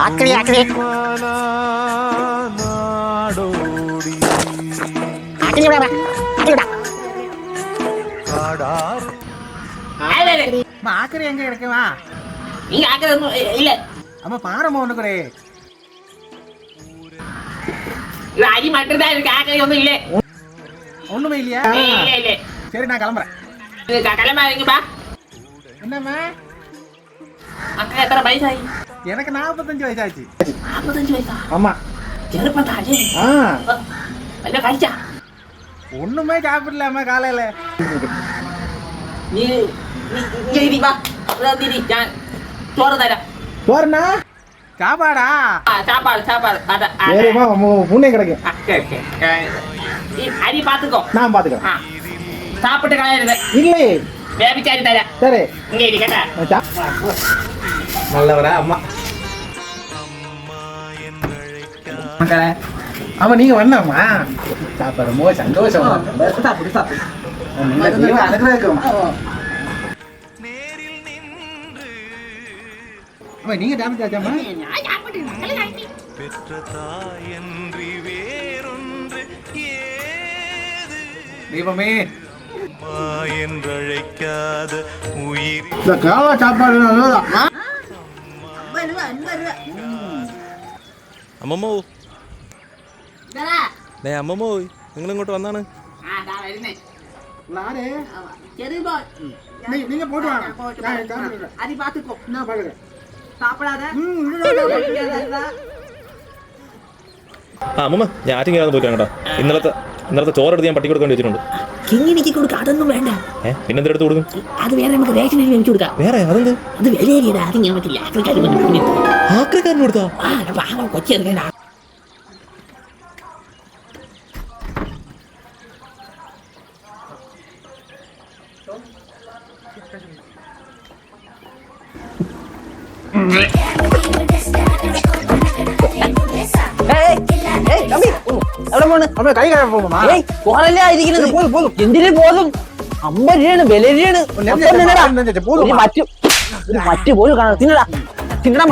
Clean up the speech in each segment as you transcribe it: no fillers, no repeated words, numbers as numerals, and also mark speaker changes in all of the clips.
Speaker 1: ആക്രി ആക്രി ആക്രി ഇവിടെ വാ. ആക്രി ഇവിടെ.
Speaker 2: ஆக்கரை எங்க கிடைக்குமா?
Speaker 3: இங்க ஆக்கரை ஒன்றும் இல்ல.
Speaker 2: அம்மா பாரம்மா ஒண்ணு கூட
Speaker 3: அடி மட்டும் தான் இருக்கு, ஆக்கரை ஒன்றும் இல்லை.
Speaker 2: ஒண்ணுமே இல்லையா?
Speaker 3: இல்ல இல்ல.
Speaker 2: சரி நான் கிளம்புறேன்.
Speaker 3: கிளம்பாதீங்கப்பா.
Speaker 2: என்னம்மா
Speaker 3: அக்கா எத்தனை வயசாகி?
Speaker 2: எனக்கு 45 வயசாச்சு.
Speaker 3: 45 வயசா?
Speaker 2: ஆமா.
Speaker 3: செருப்பட்டா என்ன கழிச்சா?
Speaker 2: ஒண்ணுமே சாப்பிடலாமா காலையில?
Speaker 3: நீ இங்க வா. தீதி நான் சோறு தரேன்.
Speaker 2: போறனா சாப்பாடா?
Speaker 3: சாப்பாடு சாப்பாடு அதான்.
Speaker 2: சரிம்மா புண்ணியம் கிடைக்கும்.
Speaker 3: அடி பாத்துக்கோ.
Speaker 2: நான் பாத்துக்கிறேன்.
Speaker 3: சாப்பிட்டு கலையிறது
Speaker 2: இல்லை
Speaker 3: வேபிச்சாரி தரேன்.
Speaker 2: சரி
Speaker 3: இங்க இடி கேட்டா
Speaker 2: நல்லவரா அம்மா. ஆமா நீங்க வந்தாம்மா சாப்பிடுமோ சந்தோஷமா சாப்பிடு சாப்பிடு. நீங்க சாப்பிட்டாச்சாமா? தெய்வமே என்றழைக்காத உயிர் இந்த காவா சாப்பாடு நல்லதான்.
Speaker 4: അമ്മമ്മോ അമ്മമ്മോ നിങ്ങൾ ഇങ്ങോട്ട് വന്നാണ്.
Speaker 2: நீங்க போட்டு
Speaker 4: അമ്മമ്മ ഞാൻ ആറ്റും കയറാൻ പോയിട്ടാണ് കേട്ടോ. ഇന്നലത്തെ ചോറെടുത്ത് ഞാൻ പട്ടി കൊടുക്കാൻ വെച്ചിട്ടുണ്ട്.
Speaker 3: കിങ്ങിനിക്ക് കൊടുക്കാം, അതൊന്നും വേണ്ട.
Speaker 4: പിന്നെന്താ എടുത്ത് കൊടുക്കും?
Speaker 3: അത് വേറെ നമുക്ക് റേഷൻ അരി എനിക്ക് കൊടുക്കാം.
Speaker 4: വേറെ അതെന്ത്?
Speaker 3: അത് വിലയേറിയതാ, അത് ഞാൻ പറ്റില്ല.
Speaker 4: ആക്രിക്കാരന് കൊടുത്താ?
Speaker 3: കൊച്ചെടുക്കണ്ട.
Speaker 1: എന്തിനു പോകും? 50 രൂപയാണ് വിലയാണ്. മറ്റു പോലും കാണാം. തിന്നടാ തിന്നടാ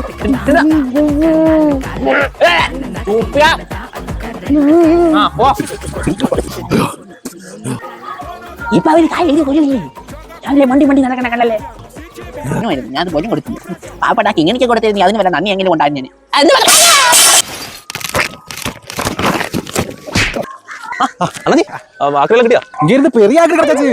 Speaker 1: ഇപ്പൊ അവര് കായ് എഴുതി കൊല്ലില്ലേ? രാവിലെ വണ്ടി നടക്കണ കണ്ടല്ലേ? ഞാൻ പോലും കൊടുത്തില്ല. പാപ്പട്ടാക്കി ഇങ്ങനെ കൊടുത്തിരുന്നു. അതിന് വല്ല നന്ദി എങ്കിലും ഉണ്ടായിരുന്നു ഞാൻ.
Speaker 4: ആക്രിയെല്ലാം കിട്ടിയാ?
Speaker 2: பெரிய ஆக்ரி கிடைச்சாச்சு.